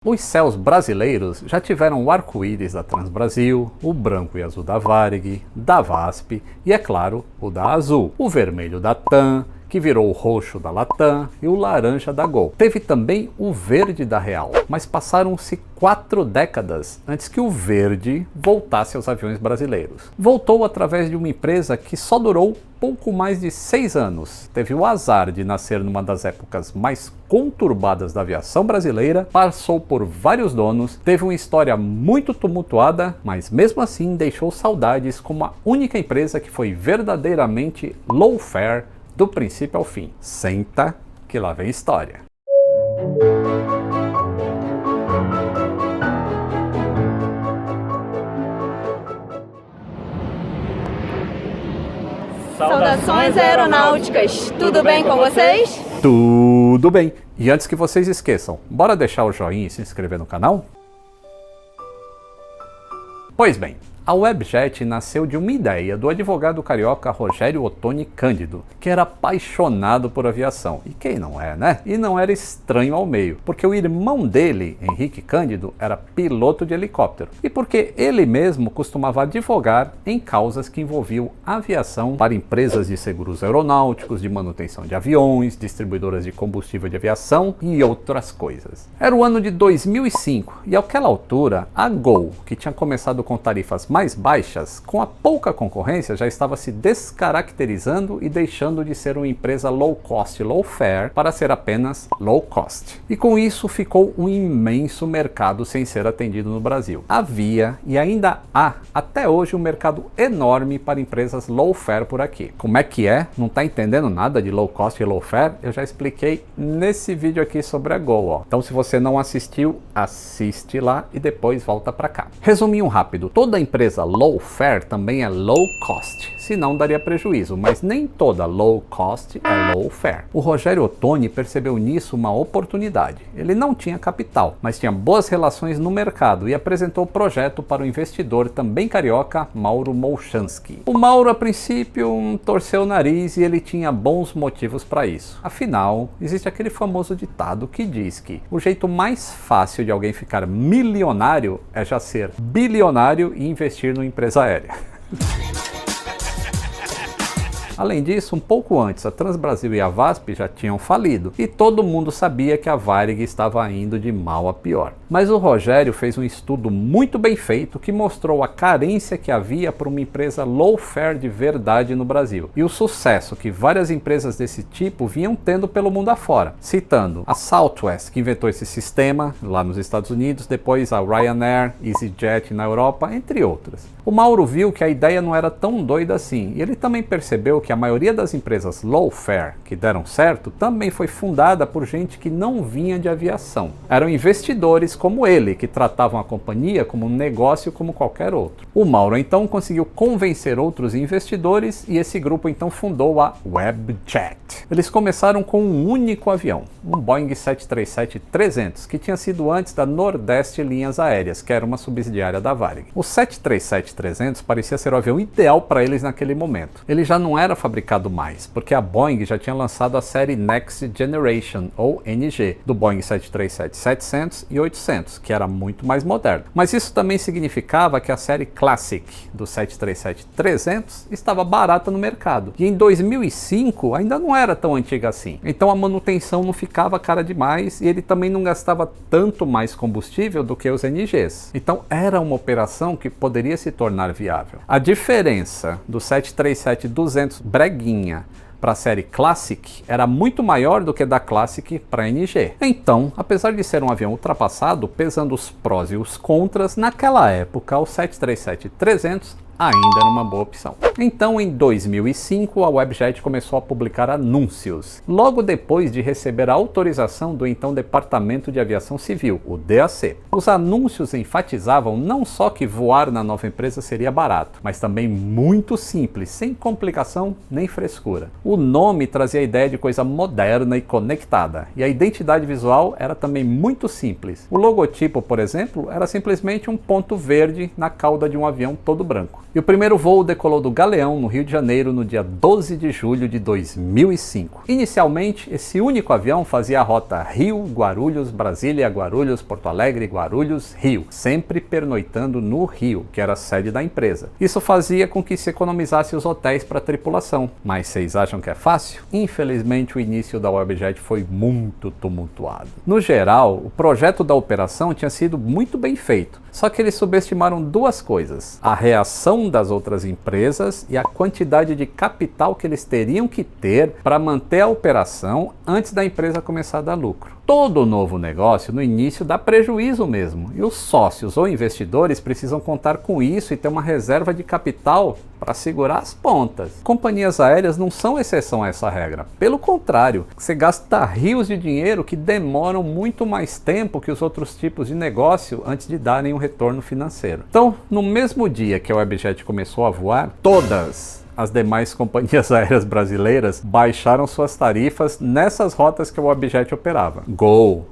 Os céus brasileiros já tiveram o arco-íris da Transbrasil, o branco e azul da Varig, da VASP e, é claro, o da Azul, o vermelho da TAM, que virou o roxo da Latam e o laranja da Gol. Teve também o verde da Real, mas passaram-se 4 décadas antes que o verde voltasse aos aviões brasileiros. Voltou através de uma empresa que só durou pouco mais de 6 anos. Teve o azar de nascer numa das épocas mais conturbadas da aviação brasileira, passou por vários donos, teve uma história muito tumultuada, mas mesmo assim deixou saudades como a única empresa que foi verdadeiramente low fare do princípio ao fim. Senta que lá vem história. Saudações aeronáuticas, tudo bem com vocês? Tudo bem! E antes que vocês esqueçam, bora deixar o joinha e se inscrever no canal? Pois bem, a Webjet nasceu de uma ideia do advogado carioca Rogério Ottoni Cândido, que era apaixonado por aviação. E quem não é, né? E não era estranho ao meio, porque o irmão dele, Henrique Cândido, era piloto de helicóptero. E porque ele mesmo costumava advogar em causas que envolviam aviação para empresas de seguros aeronáuticos, de manutenção de aviões, distribuidoras de combustível de aviação e outras coisas. Era o ano de 2005 e àquela altura a Gol, que tinha começado com tarifas mais baixas, com a pouca concorrência, já estava se descaracterizando e deixando de ser uma empresa low cost, low fare, para ser apenas low cost. E com isso ficou um imenso mercado sem ser atendido no Brasil. Havia e ainda há até hoje um mercado enorme para empresas low fare por aqui. Como é que é? Não está entendendo nada de low cost e low fare? Eu já expliquei nesse vídeo aqui sobre a Gol, ó. Então se você não assistiu, assiste lá e depois volta para cá. Resuminho rápido, toda empresa low fare também é low cost, senão daria prejuízo, mas nem toda low cost é low fare. O Rogério Ottoni percebeu nisso uma oportunidade. Ele não tinha capital, mas tinha boas relações no mercado e apresentou o projeto para o investidor também carioca, Mauro Molchansky. O Mauro a princípio torceu o nariz e ele tinha bons motivos para isso. Afinal, existe aquele famoso ditado que diz que o jeito mais fácil de alguém ficar milionário é já ser bilionário e investir numa empresa aérea. Além disso, um pouco antes, a Transbrasil e a VASP já tinham falido e todo mundo sabia que a Varig estava indo de mal a pior. Mas o Rogério fez um estudo muito bem feito que mostrou a carência que havia para uma empresa low fare de verdade no Brasil e o sucesso que várias empresas desse tipo vinham tendo pelo mundo afora, citando a Southwest, que inventou esse sistema lá nos Estados Unidos, depois a Ryanair, EasyJet na Europa, entre outras. O Mauro viu que a ideia não era tão doida assim e ele também percebeu que a maioria das empresas low fare que deram certo também foi fundada por gente que não vinha de aviação. Eram investidores como ele, que tratavam a companhia como um negócio como qualquer outro. O Mauro então conseguiu convencer outros investidores e esse grupo então fundou a Webjet. Eles começaram com um único avião, um Boeing 737-300, que tinha sido antes da Nordeste Linhas Aéreas, que era uma subsidiária da Varig. O 737-300 parecia ser o avião ideal para eles naquele momento. Ele já não era fabricado mais, porque a Boeing já tinha lançado a série Next Generation, ou NG, do Boeing 737-700 e 800, que era muito mais moderno. Mas isso também significava que a série Classic do 737-300 estava barata no mercado. E em 2005 ainda não era tão antiga assim. Então a manutenção não ficava cara demais e ele também não gastava tanto mais combustível do que os NGs. Então era uma operação que poderia se tornar viável. A diferença do 737-200 breguinha para a série Classic era muito maior do que da Classic para a NG. Então, apesar de ser um avião ultrapassado, pesando os prós e os contras, naquela época o 737-300 ainda era uma boa opção. Então, em 2005, a Webjet começou a publicar anúncios, logo depois de receber a autorização do então Departamento de Aviação Civil, o DAC. Os anúncios enfatizavam não só que voar na nova empresa seria barato, mas também muito simples, sem complicação nem frescura. O nome trazia a ideia de coisa moderna e conectada, e a identidade visual era também muito simples. O logotipo, por exemplo, era simplesmente um ponto verde na cauda de um avião todo branco. E o primeiro voo decolou do Galeão, no Rio de Janeiro, no dia 12 de julho de 2005. Inicialmente, esse único avião fazia a rota Rio, Guarulhos, Brasília, Guarulhos, Porto Alegre, Guarulhos, Rio, sempre pernoitando no Rio, que era a sede da empresa. Isso fazia com que se economizasse os hotéis para a tripulação. Mas vocês acham que é fácil? Infelizmente, o início da Webjet foi muito tumultuado. No geral, o projeto da operação tinha sido muito bem feito, só que eles subestimaram duas coisas: a reação das outras empresas e a quantidade de capital que eles teriam que ter para manter a operação antes da empresa começar a dar lucro. Todo novo negócio no início dá prejuízo mesmo, e os sócios ou investidores precisam contar com isso e ter uma reserva de capital para segurar as pontas. Companhias aéreas não são exceção a essa regra. Pelo contrário, você gasta rios de dinheiro que demoram muito mais tempo que os outros tipos de negócio antes de darem um retorno financeiro. Então, no mesmo dia que a Webjet começou a voar, todas as demais companhias aéreas brasileiras baixaram suas tarifas nessas rotas que a Webjet operava. Gol,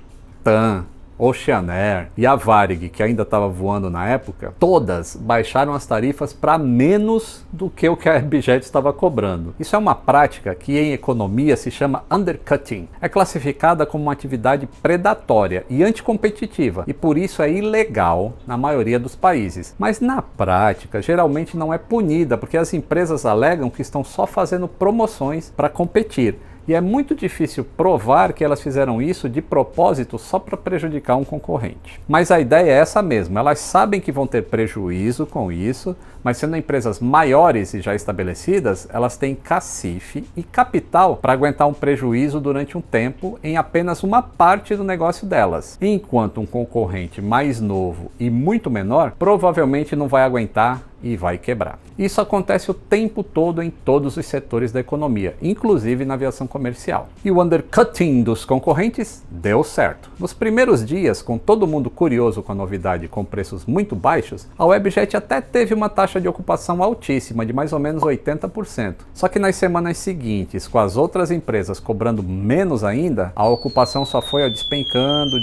TAM, Oceanair e a Varig, que ainda estava voando na época, todas baixaram as tarifas para menos do que o que a Webjet estava cobrando. Isso é uma prática que em economia se chama undercutting. É classificada como uma atividade predatória e anticompetitiva, e por isso é ilegal na maioria dos países. Mas na prática, geralmente não é punida, porque as empresas alegam que estão só fazendo promoções para competir. E é muito difícil provar que elas fizeram isso de propósito só para prejudicar um concorrente. Mas a ideia é essa mesmo, elas sabem que vão ter prejuízo com isso, mas sendo empresas maiores e já estabelecidas, elas têm cacife e capital para aguentar um prejuízo durante um tempo em apenas uma parte do negócio delas. Enquanto um concorrente mais novo e muito menor provavelmente não vai aguentar e vai quebrar. Isso acontece o tempo todo em todos os setores da economia, inclusive na aviação comercial. E o undercutting dos concorrentes deu certo. Nos primeiros dias, com todo mundo curioso com a novidade com preços muito baixos, a Webjet até teve uma taxa de ocupação altíssima, de mais ou menos 80%. Só que nas semanas seguintes, com as outras empresas cobrando menos ainda, a ocupação só foi despencando,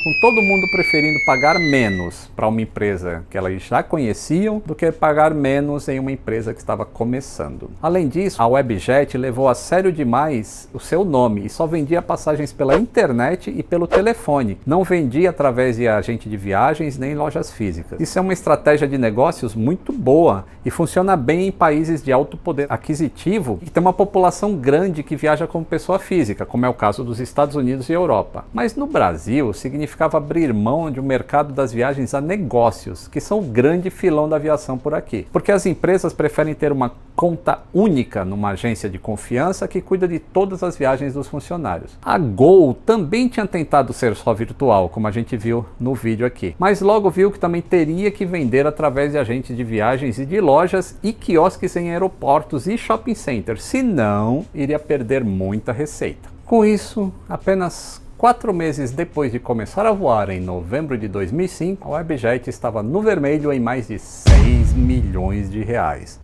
com todo mundo preferindo pagar menos para uma empresa que elas já conheciam do que pagar menos em uma empresa que estava começando. Além disso, a Webjet levou a sério demais o seu nome e só vendia passagens pela internet e pelo telefone. Não vendia através de agente de viagens nem lojas físicas. Isso é uma estratégia de negócios muito boa e funciona bem em países de alto poder aquisitivo e tem uma população grande que viaja como pessoa física, como é o caso dos Estados Unidos e Europa. Mas no Brasil, significava abrir mão de um mercado das viagens a negócios, que são o grande filão da aviação por aqui. Porque as empresas preferem ter uma conta única numa agência de confiança que cuida de todas as viagens dos funcionários. A Gol também tinha tentado ser só virtual, como a gente viu no vídeo aqui, mas logo viu que também teria que vender através de agentes de viagens e de lojas e quiosques em aeroportos e shopping centers, senão iria perder muita receita. Com isso, apenas 4 meses depois de começar a voar em novembro de 2005, a Webjet estava no vermelho em mais de 6 milhões de reais.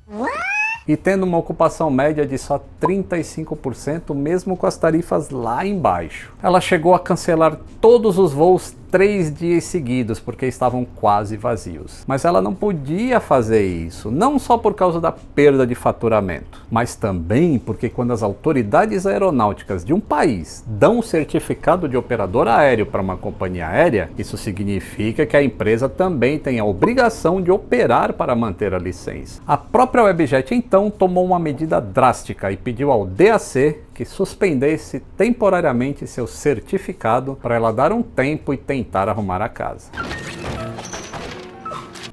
E tendo uma ocupação média de só 35%, mesmo com as tarifas lá embaixo. Ela chegou a cancelar todos os voos 3 dias seguidos, porque estavam quase vazios. Mas ela não podia fazer isso, não só por causa da perda de faturamento, mas também porque quando as autoridades aeronáuticas de um país dão um certificado de operador aéreo para uma companhia aérea, isso significa que a empresa também tem a obrigação de operar para manter a licença. A própria Webjet então tomou uma medida drástica e pediu ao DAC que suspendesse temporariamente seu certificado para ela dar um tempo e tentar arrumar a casa.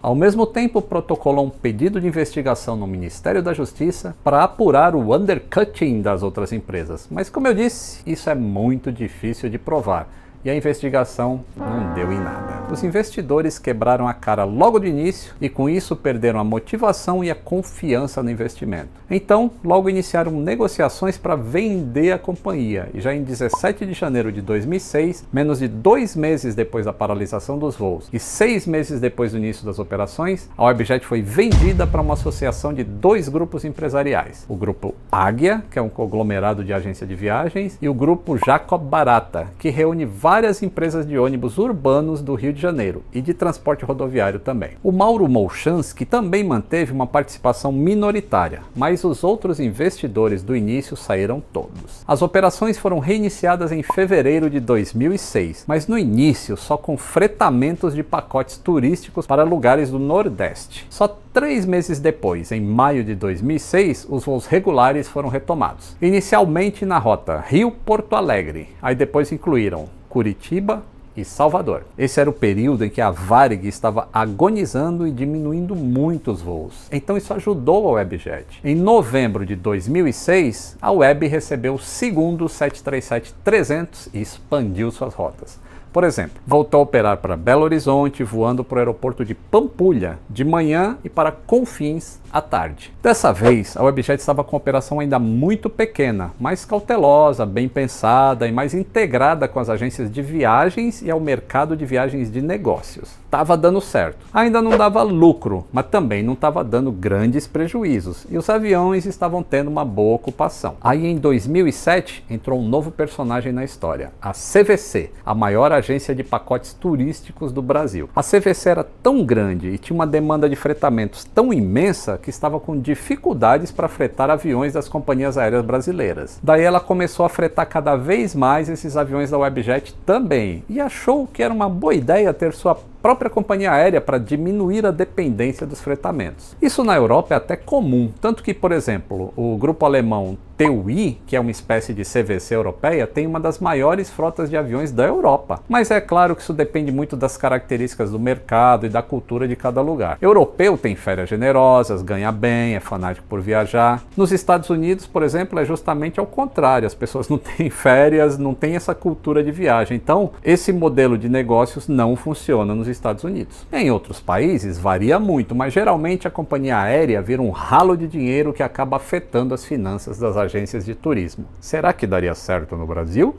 Ao mesmo tempo, protocolou um pedido de investigação no Ministério da Justiça para apurar o undercutting das outras empresas. Mas como eu disse, isso é muito difícil de provar. E a investigação não deu em nada. Os investidores quebraram a cara logo de início e com isso perderam a motivação e a confiança no investimento. Então, logo iniciaram negociações para vender a companhia e já em 17 de janeiro de 2006, menos de 2 meses depois da paralisação dos voos e 6 meses depois do início das operações, a Webjet foi vendida para uma associação de 2 grupos empresariais. O grupo Águia, que é um conglomerado de agência de viagens, e o grupo Jacob Barata, que reúne várias empresas de ônibus urbanos do Rio de de Janeiro e de transporte rodoviário também. O Mauro Molchansky também manteve uma participação minoritária, mas os outros investidores do início saíram todos. As operações foram reiniciadas em fevereiro de 2006, mas no início só com fretamentos de pacotes turísticos para lugares do Nordeste. Só 3 meses depois, em maio de 2006, os voos regulares foram retomados. Inicialmente na rota Rio-Porto Alegre, aí depois incluíram Curitiba e Salvador. Esse era o período em que a Varig estava agonizando e diminuindo muito os voos. Então isso ajudou a Webjet. Em novembro de 2006, a Web recebeu o segundo 737-300 e expandiu suas rotas. Por exemplo, voltou a operar para Belo Horizonte, voando para o aeroporto de Pampulha de manhã e para Confins à tarde. Dessa vez, a Webjet estava com uma operação ainda muito pequena, mais cautelosa, bem pensada e mais integrada com as agências de viagens e ao mercado de viagens de negócios. Estava dando certo. Ainda não dava lucro, mas também não estava dando grandes prejuízos e os aviões estavam tendo uma boa ocupação. Aí em 2007 entrou um novo personagem na história, a CVC, a maior agência de pacotes turísticos do Brasil. A CVC era tão grande e tinha uma demanda de fretamentos tão imensa que estava com dificuldades para fretar aviões das companhias aéreas brasileiras. Daí ela começou a fretar cada vez mais esses aviões da Webjet também e achou que era uma boa ideia ter sua própria companhia aérea para diminuir a dependência dos fretamentos. Isso na Europa é até comum, tanto que, por exemplo, o grupo alemão TUI, que é uma espécie de CVC europeia, tem uma das maiores frotas de aviões da Europa. Mas é claro que isso depende muito das características do mercado e da cultura de cada lugar. Europeu tem férias generosas, ganha bem, é fanático por viajar. Nos Estados Unidos, por exemplo, é justamente ao contrário. As pessoas não têm férias, não têm essa cultura de viagem. Então, esse modelo de negócios não funciona nos Estados Unidos. Em outros países varia muito, mas geralmente a companhia aérea vira um ralo de dinheiro que acaba afetando as finanças das agências de turismo. Será que daria certo no Brasil?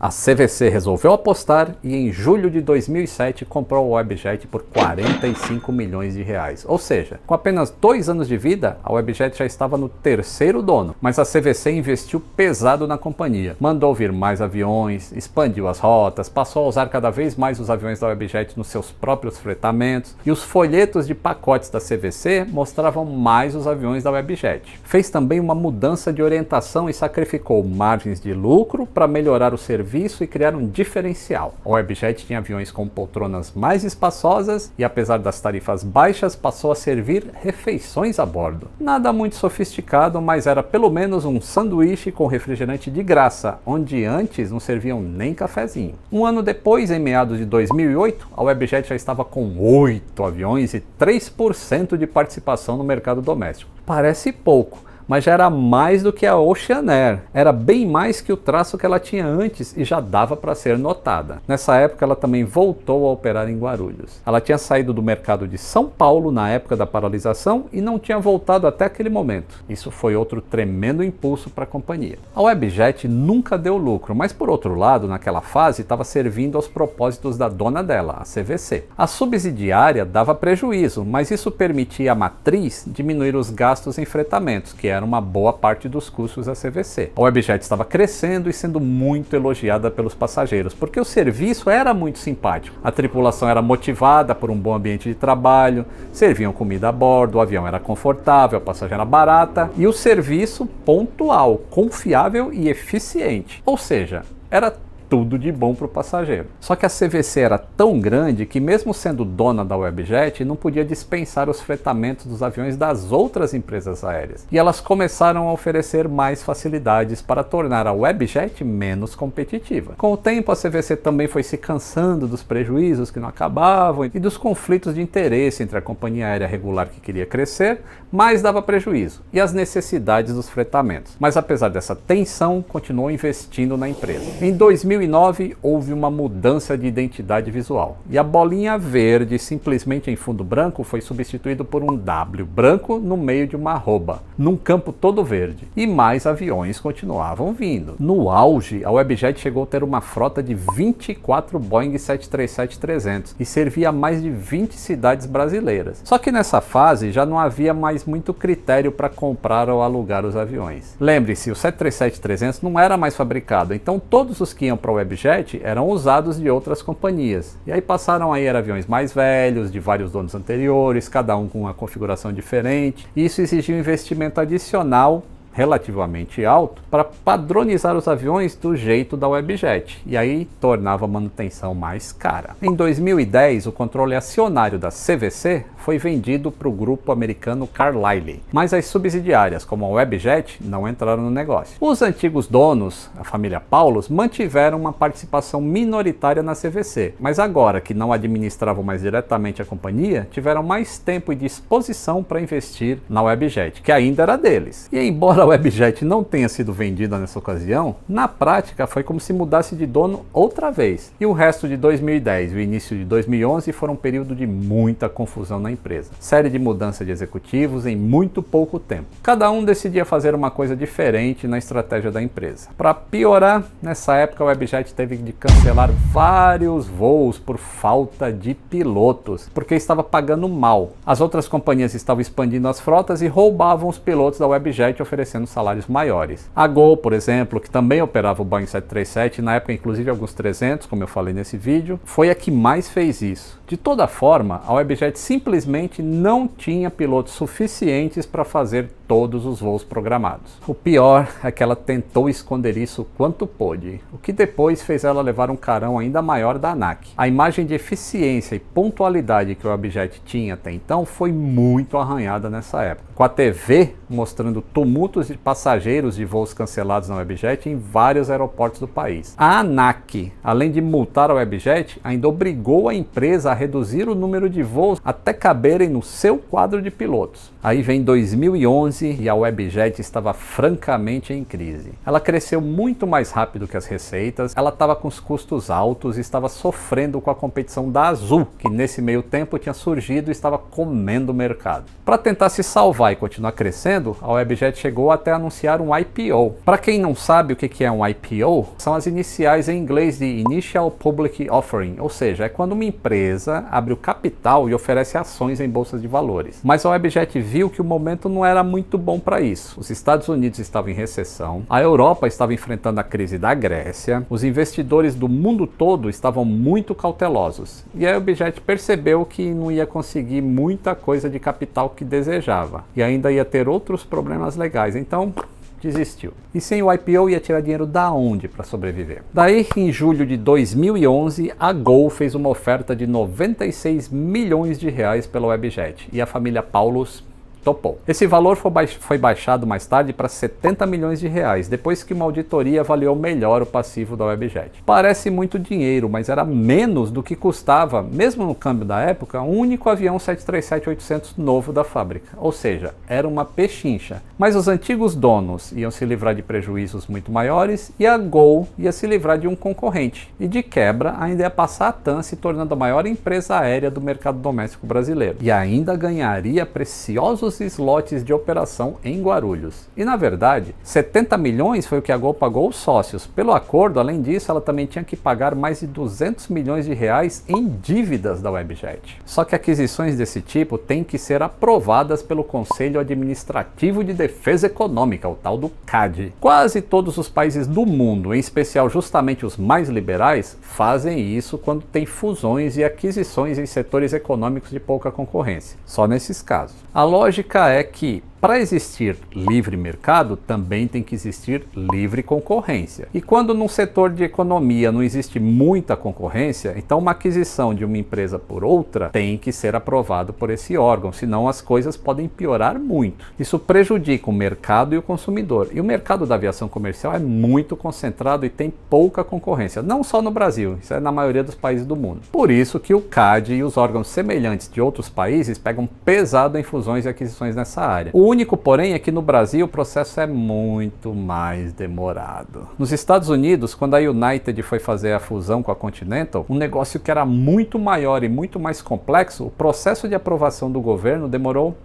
A CVC resolveu apostar e em julho de 2007 comprou a Webjet por 45 milhões de reais. Ou seja, com apenas 2 anos de vida, a Webjet já estava no 3º dono, mas a CVC investiu pesado na companhia. Mandou vir mais aviões, expandiu as rotas, passou a usar cada vez mais os aviões da Webjet nos seus próprios fretamentos e os folhetos de pacotes da CVC mostravam mais os aviões da Webjet. Fez também uma mudança de orientação e sacrificou margens de lucro para melhorar o serviço e criar um diferencial. A Webjet tinha aviões com poltronas mais espaçosas e, apesar das tarifas baixas, passou a servir refeições a bordo. Nada muito sofisticado, mas era pelo menos um sanduíche com refrigerante de graça, onde antes não serviam nem cafezinho. Um ano depois, em meados de 2008, a Webjet já estava com 8 aviões e 3% de participação no mercado doméstico. Parece pouco, mas já era mais do que a Oceanair. Era bem mais que o traço que ela tinha antes e já dava para ser notada. Nessa época ela também voltou a operar em Guarulhos. Ela tinha saído do mercado de São Paulo na época da paralisação e não tinha voltado até aquele momento. Isso foi outro tremendo impulso para a companhia. A Webjet nunca deu lucro, mas por outro lado, naquela fase estava servindo aos propósitos da dona dela, a CVC. A subsidiária dava prejuízo, mas isso permitia à matriz diminuir os gastos em fretamentos, que era uma boa parte dos custos da CVC. A Webjet estava crescendo e sendo muito elogiada pelos passageiros, porque o serviço era muito simpático. A tripulação era motivada por um bom ambiente de trabalho, serviam comida a bordo, o avião era confortável, a passagem era barata e o serviço pontual, confiável e eficiente. Ou seja, era tudo de bom para o passageiro. Só que a CVC era tão grande que, mesmo sendo dona da Webjet, não podia dispensar os fretamentos dos aviões das outras empresas aéreas. E elas começaram a oferecer mais facilidades para tornar a Webjet menos competitiva. Com o tempo, a CVC também foi se cansando dos prejuízos que não acabavam e dos conflitos de interesse entre a companhia aérea regular que queria crescer, mas dava prejuízo, e as necessidades dos fretamentos. Mas apesar dessa tensão, continuou investindo na empresa. Em 2009, houve uma mudança de identidade visual e a bolinha verde, simplesmente em fundo branco, foi substituído por um W branco no meio de uma arroba, num campo todo verde. E mais aviões continuavam vindo. No auge, a Webjet chegou a ter uma frota de 24 Boeing 737-300 e servia a mais de 20 cidades brasileiras. Só que nessa fase já não havia mais muito critério para comprar ou alugar os aviões. Lembre-se, o 737-300 não era mais fabricado, então todos os que iam para para a Webjet eram usados de outras companhias. E aí passaram a ir aviões mais velhos, de vários donos anteriores, cada um com uma configuração diferente. E isso exigia um investimento adicional relativamente alto para padronizar os aviões do jeito da Webjet, e aí tornava a manutenção mais cara. Em 2010, o controle acionário da CVC foi vendido para o grupo americano Carlyle, mas as subsidiárias, como a Webjet, não entraram no negócio. Os antigos donos, a família Paulos, mantiveram uma participação minoritária na CVC, mas agora que não administravam mais diretamente a companhia, tiveram mais tempo e disposição para investir na Webjet, que ainda era deles. E embora a Webjet não tenha sido vendida nessa ocasião, na prática foi como se mudasse de dono outra vez. E o resto de 2010 e o início de 2011 foram um período de muita confusão na empresa. Série de mudança de executivos em muito pouco tempo. Cada um decidia fazer uma coisa diferente na estratégia da empresa. Para piorar, nessa época a Webjet teve de cancelar vários voos por falta de pilotos, porque estava pagando mal. As outras companhias estavam expandindo as frotas e roubavam os pilotos da Webjet, oferecendo salários maiores. A Gol, por exemplo, que também operava o Boeing 737, na época inclusive alguns 300, como eu falei nesse vídeo, foi a que mais fez isso. De toda forma, a Webjet simplesmente não tinha pilotos suficientes para fazer todos os voos programados. O pior é que ela tentou esconder isso o quanto pôde, o que depois fez ela levar um carão ainda maior da ANAC. A imagem de eficiência e pontualidade que a Webjet tinha até então foi muito arranhada nessa época, com a TV mostrando tumultos de passageiros de voos cancelados na Webjet em vários aeroportos do país. A ANAC, além de multar a Webjet, ainda obrigou a empresa a reduzir o número de voos até caberem no seu quadro de pilotos. Aí vem 2011 e a Webjet estava francamente em crise. Ela cresceu muito mais rápido que as receitas, ela estava com os custos altos e estava sofrendo com a competição da Azul, que nesse meio tempo tinha surgido e estava comendo o mercado. Para tentar se salvar e continuar crescendo, a Webjet chegou até a anunciar um IPO. Para quem não sabe o que é um IPO, são as iniciais em inglês de Initial Public Offering, ou seja, é quando uma empresa abre o capital e oferece ações em bolsas de valores. Mas a Webjet viu que o momento não era muito bom para isso. Os Estados Unidos estavam em recessão, a Europa estava enfrentando a crise da Grécia, os investidores do mundo todo estavam muito cautelosos. E a Webjet percebeu que não ia conseguir muita coisa de capital que desejava. E ainda ia ter outros problemas legais. Então, desistiu. E sem o IPO ia tirar dinheiro da onde para sobreviver? Daí, em julho de 2011, a Gol fez uma oferta de 96 milhões de reais pela Webjet e a família Paulos topou. Esse valor foi baixado mais tarde para 70 milhões de reais, depois que uma auditoria avaliou melhor o passivo da Webjet. Parece muito dinheiro, mas era menos do que custava, mesmo no câmbio da época, um único avião 737-800 novo da fábrica. Ou seja, era uma pechincha. Mas os antigos donos iam se livrar de prejuízos muito maiores e a Gol ia se livrar de um concorrente. E de quebra, ainda ia passar a TAM, se tornando a maior empresa aérea do mercado doméstico brasileiro. E ainda ganharia preciosos slots de operação em Guarulhos. E na verdade, 70 milhões foi o que a Gol pagou os sócios. Pelo acordo, além disso, ela também tinha que pagar mais de 200 milhões de reais em dívidas da Webjet. Só que aquisições desse tipo têm que ser aprovadas pelo Conselho Administrativo de Defesa Econômica, o tal do CAD. Quase todos os países do mundo, em especial justamente os mais liberais, fazem isso quando tem fusões e aquisições em setores econômicos de pouca concorrência. Só nesses casos. A lógica é que, para existir livre mercado, também tem que existir livre concorrência. E quando num setor de economia não existe muita concorrência, então uma aquisição de uma empresa por outra tem que ser aprovado por esse órgão, senão as coisas podem piorar muito. Isso prejudica o mercado e o consumidor. E o mercado da aviação comercial é muito concentrado e tem pouca concorrência, não só no Brasil, isso é na maioria dos países do mundo. Por isso que o CAD e os órgãos semelhantes de outros países pegam pesado em fusões e aquisições nessa área. O único, porém, é que no Brasil o processo é muito mais demorado. Nos Estados Unidos, quando a United foi fazer a fusão com a Continental, um negócio que era muito maior e muito mais complexo, o processo de aprovação do governo demorou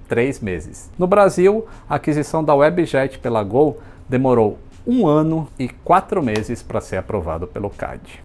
3 meses. No Brasil, a aquisição da Webjet pela Gol demorou 1 ano e 4 meses para ser aprovado pelo CAD.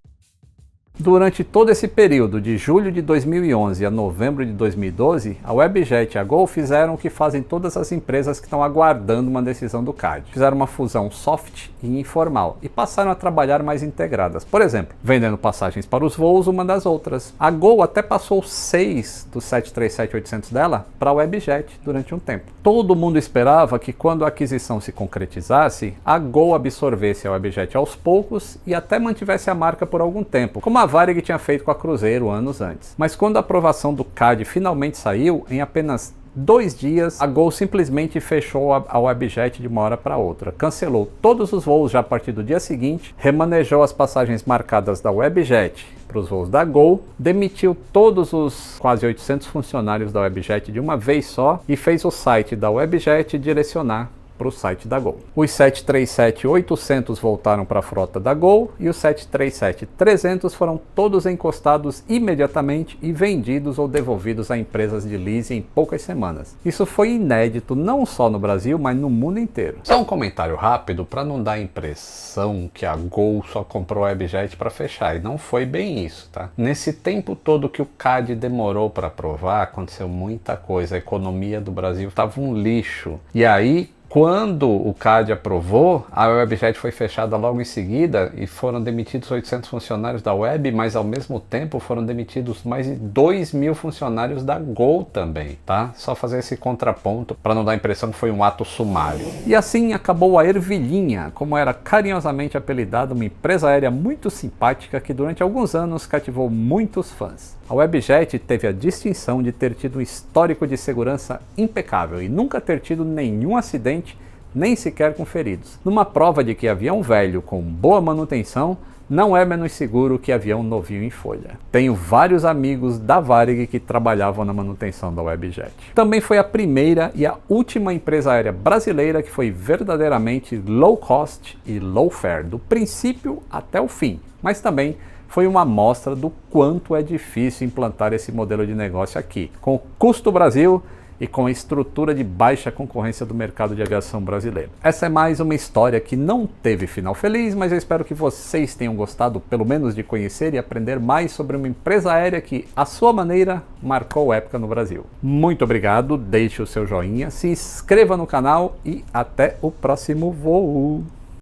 Durante todo esse período, de julho de 2011 a novembro de 2012, a Webjet e a Gol fizeram o que fazem todas as empresas que estão aguardando uma decisão do CADE. Fizeram uma fusão soft e informal e passaram a trabalhar mais integradas. Por exemplo, vendendo passagens para os voos uma das outras. A Gol até passou 6 dos 737-800 dela para a Webjet durante um tempo. Todo mundo esperava que quando a aquisição se concretizasse, a Gol absorvesse a Webjet aos poucos e até mantivesse a marca por algum tempo, como a Varig tinha feito com a Cruzeiro anos antes. Mas quando a aprovação do CADE finalmente saiu, em apenas 2 dias, a Gol simplesmente fechou a Webjet de uma hora para outra. Cancelou todos os voos já a partir do dia seguinte, remanejou as passagens marcadas da Webjet para os voos da Gol, demitiu todos os quase 800 funcionários da Webjet de uma vez só e fez o site da Webjet direcionar para o site da Gol. Os 737-800 voltaram para a frota da Gol e os 737-300 foram todos encostados imediatamente e vendidos ou devolvidos a empresas de leasing em poucas semanas. Isso foi inédito não só no Brasil, mas no mundo inteiro. Só um comentário rápido para não dar a impressão que a Gol só comprou a Webjet para fechar, e não foi bem isso, tá? Nesse tempo todo que o CADE demorou para aprovar, aconteceu muita coisa, a economia do Brasil estava um lixo. E aí, quando o CADE aprovou, a Webjet foi fechada logo em seguida e foram demitidos 800 funcionários da Web, mas ao mesmo tempo foram demitidos mais de 2.000 funcionários da Gol também, tá? Só fazer esse contraponto para não dar a impressão que foi um ato sumário. E assim acabou a Ervilhinha, como era carinhosamente apelidada, uma empresa aérea muito simpática que durante alguns anos cativou muitos fãs. A Webjet teve a distinção de ter tido um histórico de segurança impecável e nunca ter tido nenhum acidente, nem sequer com feridos. Numa prova de que avião velho com boa manutenção não é menos seguro que avião novinho em folha. Tenho vários amigos da Varig que trabalhavam na manutenção da Webjet. Também foi a primeira e a última empresa aérea brasileira que foi verdadeiramente low cost e low fare, do princípio até o fim, mas também foi uma amostra do quanto é difícil implantar esse modelo de negócio aqui, com o custo Brasil e com a estrutura de baixa concorrência do mercado de aviação brasileiro. Essa é mais uma história que não teve final feliz, mas eu espero que vocês tenham gostado pelo menos de conhecer e aprender mais sobre uma empresa aérea que, à sua maneira, marcou época no Brasil. Muito obrigado, deixe o seu joinha, se inscreva no canal e até o próximo voo!